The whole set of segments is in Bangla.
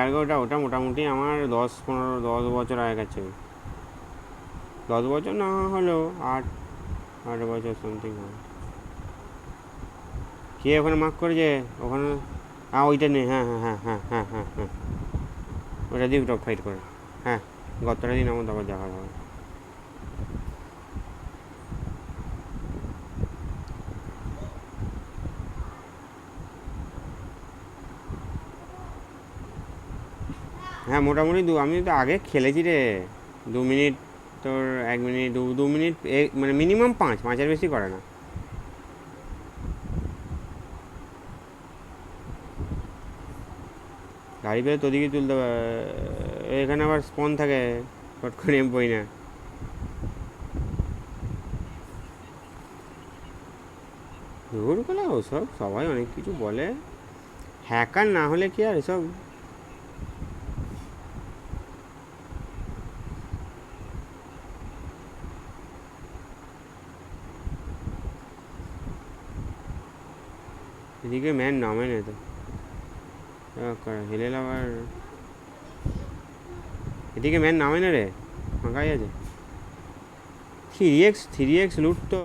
আগেকার ওটা ওটা মোটামুটি আমার 10 বছর আগেকার ছবি। 10 বছর না হলেও 8 বছর সামথিং হবে। কে ওখানে মার্ক করেছে ওখানে? হ্যাঁ ওইটা নেই, হ্যাঁ হ্যাঁ হ্যাঁ হ্যাঁ হ্যাঁ হ্যাঁ হ্যাঁ, ওটা দিয়ে টপ ফাইট করে। হ্যাঁ, গতটা দিন আমার আবার দেখা হবে। হ্যাঁ মোটামুটি আমি তো আগে খেলেছি রে। 2 মিনিট, তোর 1 মিনিট, 2 মিনিট, মানে মিনিমাম 5-5-এর বেশি করে না। গাড়ি পেলে তোদিকে তুলতে এখানে আবার স্পন থাকে, ফট করে বই না। দূর করে ওসব সবাই অনেক কিছু বলে, হ্যাকার না হলে কি আর এসব। এদিকে ম্যান নামে না তো, হেলে আবার এদিকে ম্যান নামে না রে, ফাঁকাই আছে। 3x লুট তো।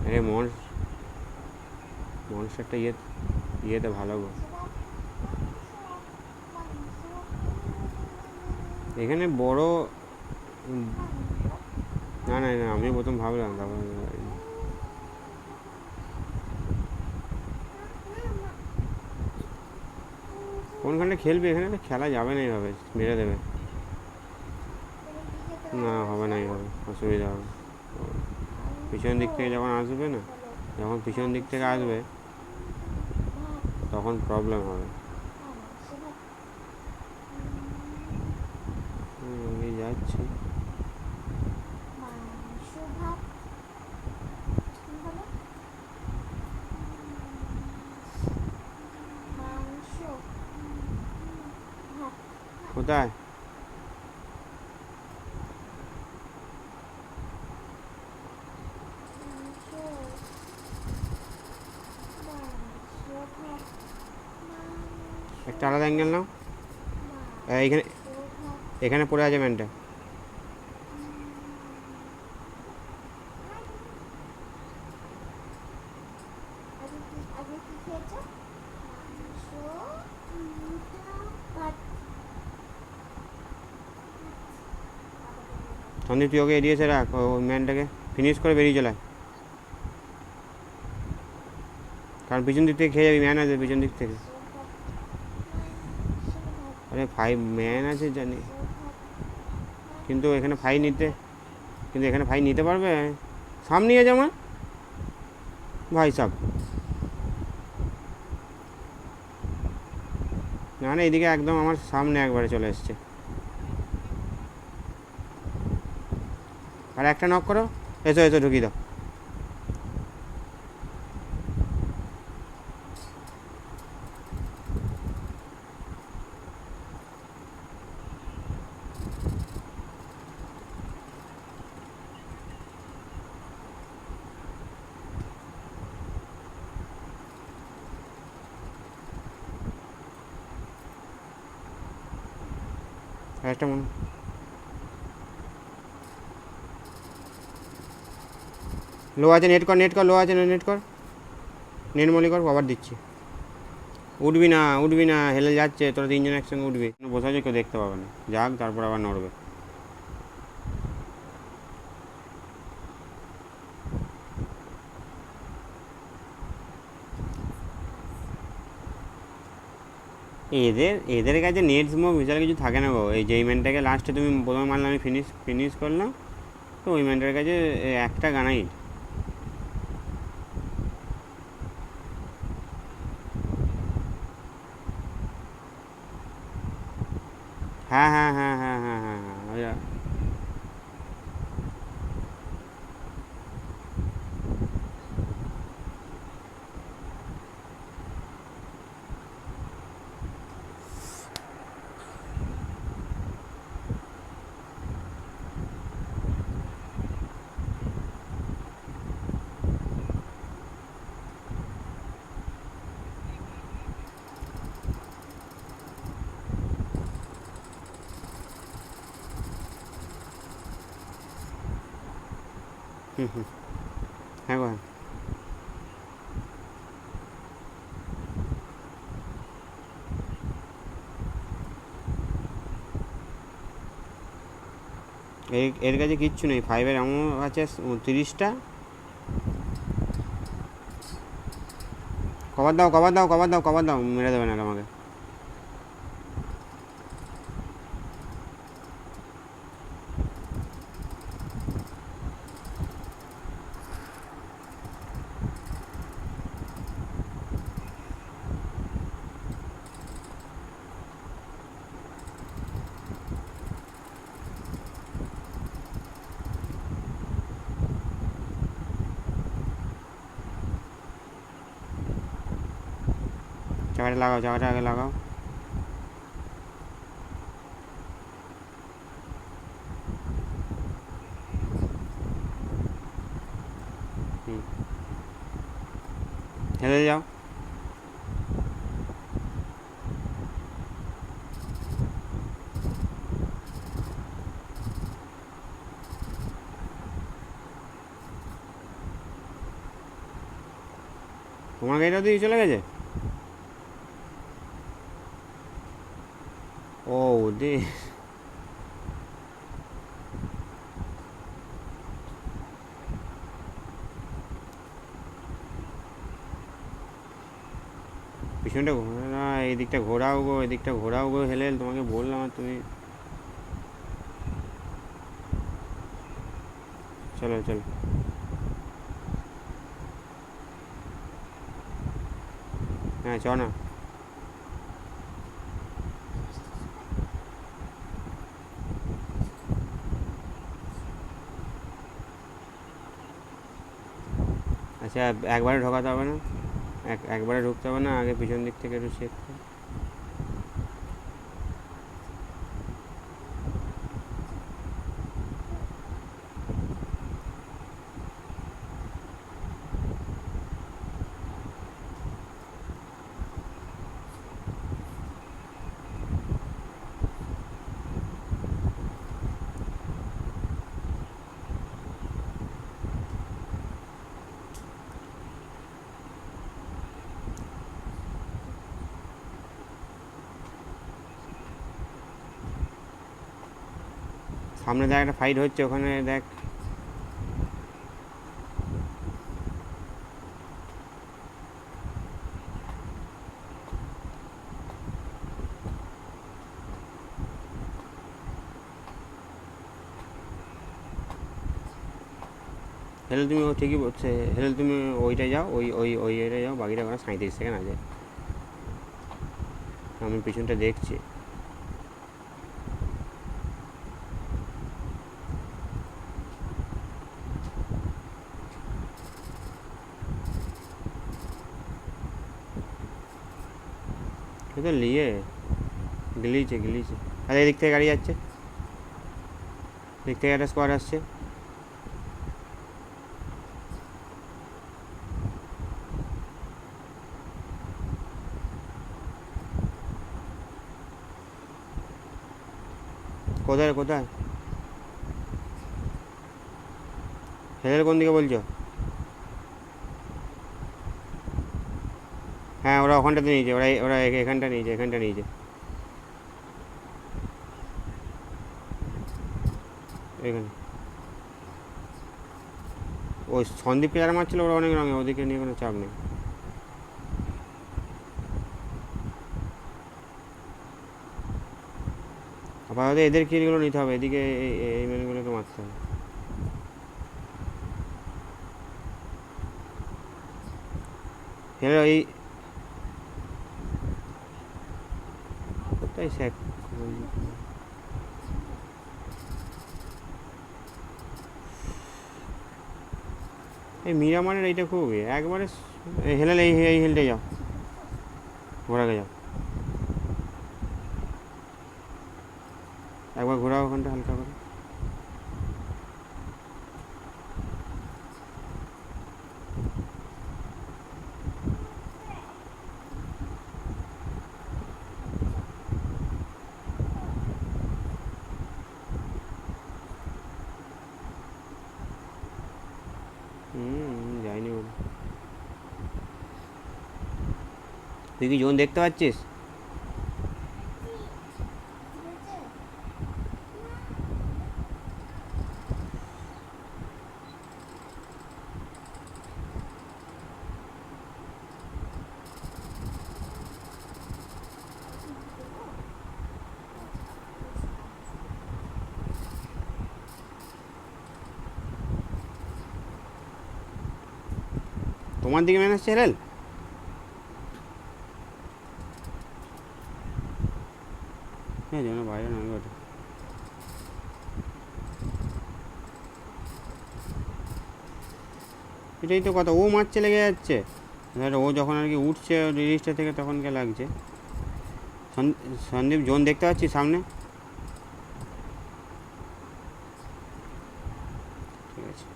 আরে মনস্টারটা ইয়েতে ভালো গো। এখানে বড়, না না না, আমি প্রথম ভাবলাম, তারপর কোনখানে খেলবে? এখানে তো খেলা যাবে না, এইভাবে মেরে দেবে। না হবে না, এইভাবে অসুবিধা হবে। পিছন দিক থেকে যখন আসবে না, যখন পিছন দিক থেকে আসবে তখন প্রবলেম হবে। আমি যাচ্ছি। কোথায়? একটা আলাদা অ্যাঙ্গেল নাও। এইখানে এখানে পড়ে আছে ম্যানটা। সন্দীপ তুই ওকে এড়িয়েছে রাখ, ওই ম্যানটাকে ফিনিশ করে বেরিয়ে চলায়, কারণ পিছন দিক থেকে খেয়ে যাবি, ম্যান আছে পিছন দিক থেকে। আরে ম্যান আছে জানি, কিন্তু এখানে ফাই নিতে পারবে। সামনে আছে আমার ভাই সাব। না না, এদিকে একদম আমার সামনে একবারে চলে এসছে। আর একটা নক করো, এসো এসো ঢুকিয়ে দাও। একটা মনে লো আছে, নেট কর, নেট কর, লো আছে, নেট কর, নেট মলি কর, আবার দিচ্ছি। উঠবি না, উঠবি না, হেলে যাচ্ছে, তোরা তিনজন একসঙ্গে উঠবি, বসে আছে, কেউ দেখতে পাবে না, যাক তারপর আবার নড়বে। এদের এদের কাছে নেট স্মোক বিশাল কিছু থাকে না গো। এই যেই ম্যানটাকে লাস্টে তুমি প্রথমে মারলে আমি ফিনিশ করলাম, তো ওই ম্যানটার কাছে একটা গানাইট। হ্যাঁ হ্যাঁ হ্যাঁ হ্যাঁ হ্যাঁ হ্যাঁ হ্যাঁ। হুম হুম। হ্যাঁ গো, হ্যাঁ। এর কাছে কিচ্ছু নেই, ফাইভের এমন আছে 30টা। কভার দাও, কভার দাও, কভার দাও, কভার দাও, মেরে দেবে না আমাকে। চাকাটা লাগাও, চাকাটা আগে লাগাও। হুম, হেলে যাও। তোমার গাড়িটা দিয়ে চলে গেছে। ও দে, পিছনটা ঘোরা, এই দিকটা ঘোরাও গো, এদিকটা ঘোরাও গো, হেলে তোমাকে বললাম আর তুমি। চলো চলো। হ্যাঁ চ না। আচ্ছা, একবারে ঢোকাতে হবে না, একবারে ঢুকতে হবে না, আগে পিছন দিক থেকে একটু চেক কর। সামনে দেখ একটা ফাইট হচ্ছে, ওখানে দেখ। হেলে তুমি, ও ঠিকই বলছে, হেলে তুমি ওইটায় যাও, ওই এটায় যাও, বাকিটা করা 37 সেকেন্ড আছে। আমি পিছনটা দেখছি। তো নিয়ে গিলিছে গিলিছে। আরে এদিক থেকে গাড়ি যাচ্ছে, দিক থেকে একটা স্কোয়াড আসছে। কোথায় কোথায় হেলের কোন দিকে বলছো? হ্যাঁ ওরা ওখানটাতে নিয়েছে, ওরা ওরা এখানটা নিয়েছে, এখানটা নিয়েছে এখানে। ওই সন্দীপকে যারা মারছিল ওরা অনেক রঙে, ওদিকে নিয়ে কোনো চাপ নেই। আপাতত এদের কিলগুলো নিতে হবে, এদিকে এই মেনগুলোকে মারতে হবে। হ্যালো এই কোথায় স্যাক? এই মিরামারের এইটা খুব একবারে হেলাল, এই হিলটাই যাও, ঘোরাকে যাও, একবার ঘোরাও ওখানটা হালকা করে। যাইনি বলে। তুই কি জোন দেখতে পাচ্ছিস? তোমার দিকে ম্যান আসছে হেলাল? হ্যাঁ যেন বাইরে নয় ওটা। এটাই তো কথা, ও মারছে লেগে যাচ্ছে। ও যখন আর কি উঠছে রিলিজটা থেকে তখনকে লাগছে। সন্দীপ জোন দেখতে পাচ্ছি সামনে? ঠিক আছে।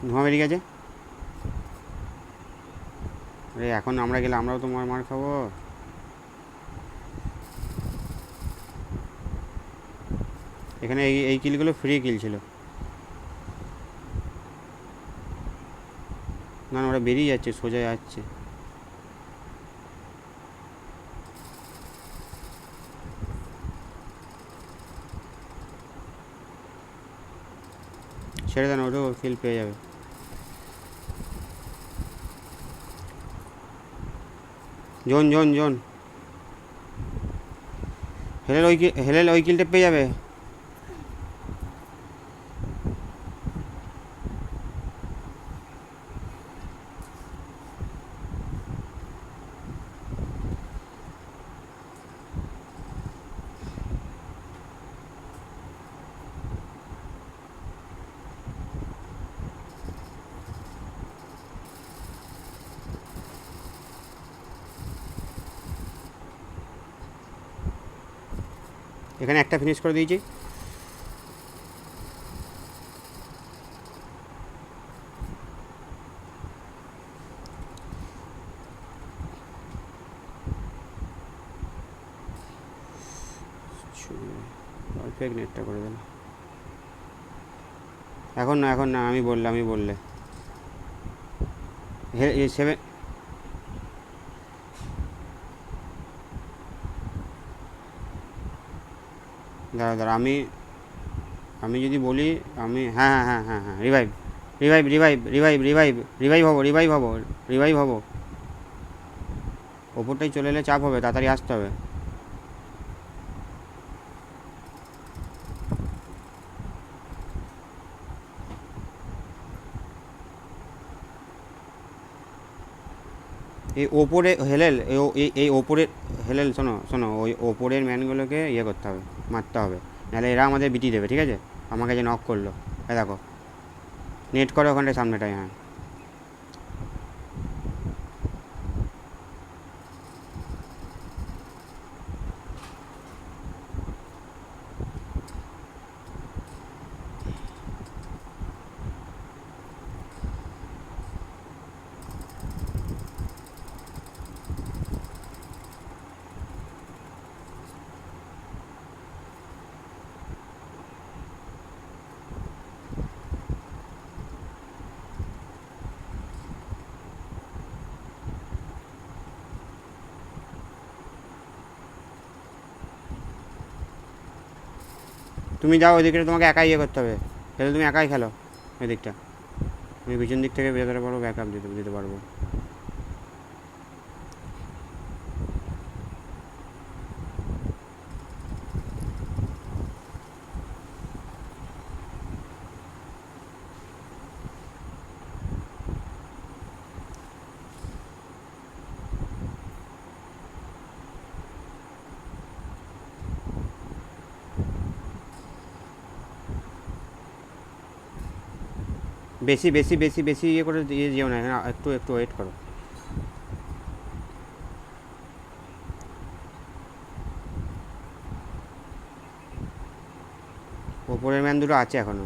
ধোঁয়া বেরিয়ে গেছে। আরে এখন আমরা গেলে আমরাও তো মার খাবো। এখানে এই কিলগুলো ফ্রি কিল ছিল। না ওরা বেরিয়ে যাচ্ছে, সোজা যাচ্ছে। ছেড়ে দেন, ওটাও কিল পেয়ে যাবে। জোন জোন জোন হেলেল ওই কিলটা পেয়ে যাবে। এখানে একটা ফিনিশ করে দিয়েছি। পারফেক্ট নেটটা করে দেন। এখন না এখন না, আমি বললে সেভেন। দাঁড়া আমি যদি বলি, আমি হ্যাঁ হ্যাঁ হ্যাঁ হ্যাঁ revive revive revive revive revive revive হবো। ওপরটাই চলে এলে চাপ হবে, তাড়াতাড়ি আসতে হবে। এই ওপরে হেলেল, এই ওপরের হেলেল, শোনো শোনো, ওই ওপরের ম্যানগুলোকে ইয়ে করতে হবে, মারতে হবে, নাহলে এরা আমাদের বিটি দেবে। ঠিক আছে, আমাকে যে নক করলো, এ দেখো নেট করে ওখানটায় সামনেটায়। হ্যাঁ তুমি যাও ওইদিকে, তোমাকে একাই ইয়ে করতে হবে। তাহলে তুমি একাই খেলো ওই দিকটা, আমি পিছন দিক থেকে ভেতরে পারবো, ব্যাক আপ দিতে দিতে পারবো। বেশি বেশি বেশি বেশি ইয়ে করে দিয়ে যেও না, একটু একটু ওয়েট করো। ওপরের ম্যান দুটো আছে এখনো।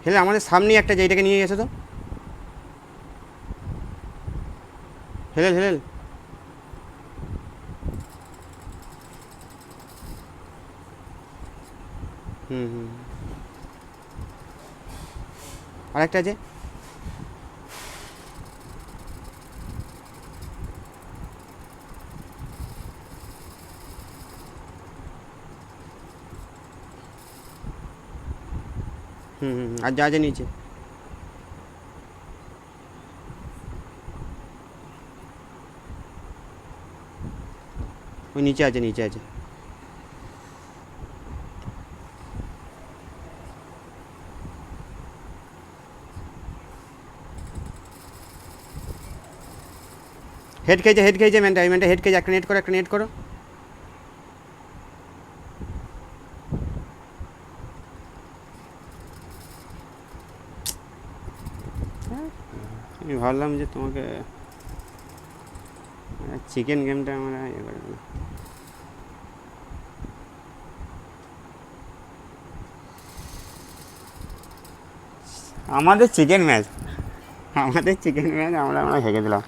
হেলে আমাদের সামনেই একটা, যেইটাকে নিয়ে গেছো তো। হেলেল হেলেল, হুম হুম, আরেকটা আছে। হুম হুম, আর যা আছে নিচে। ওই নিচে আছে, নিচে আছে। হেড খেয়েছে, হেড খেয়েছে ম্যানটা, এই ম্যানটা হেড খেয়েছে। একটা নেট করো, একটা নেট করো। আমি ভাবলাম যে তোমাকে চিকেন গেমটা আমরা ইয়ে করে দিলাম। আমাদের চিকেন ম্যাচ, আমাদের চিকেন ম্যাচ, আমরা আমরা হেগে দিলাম।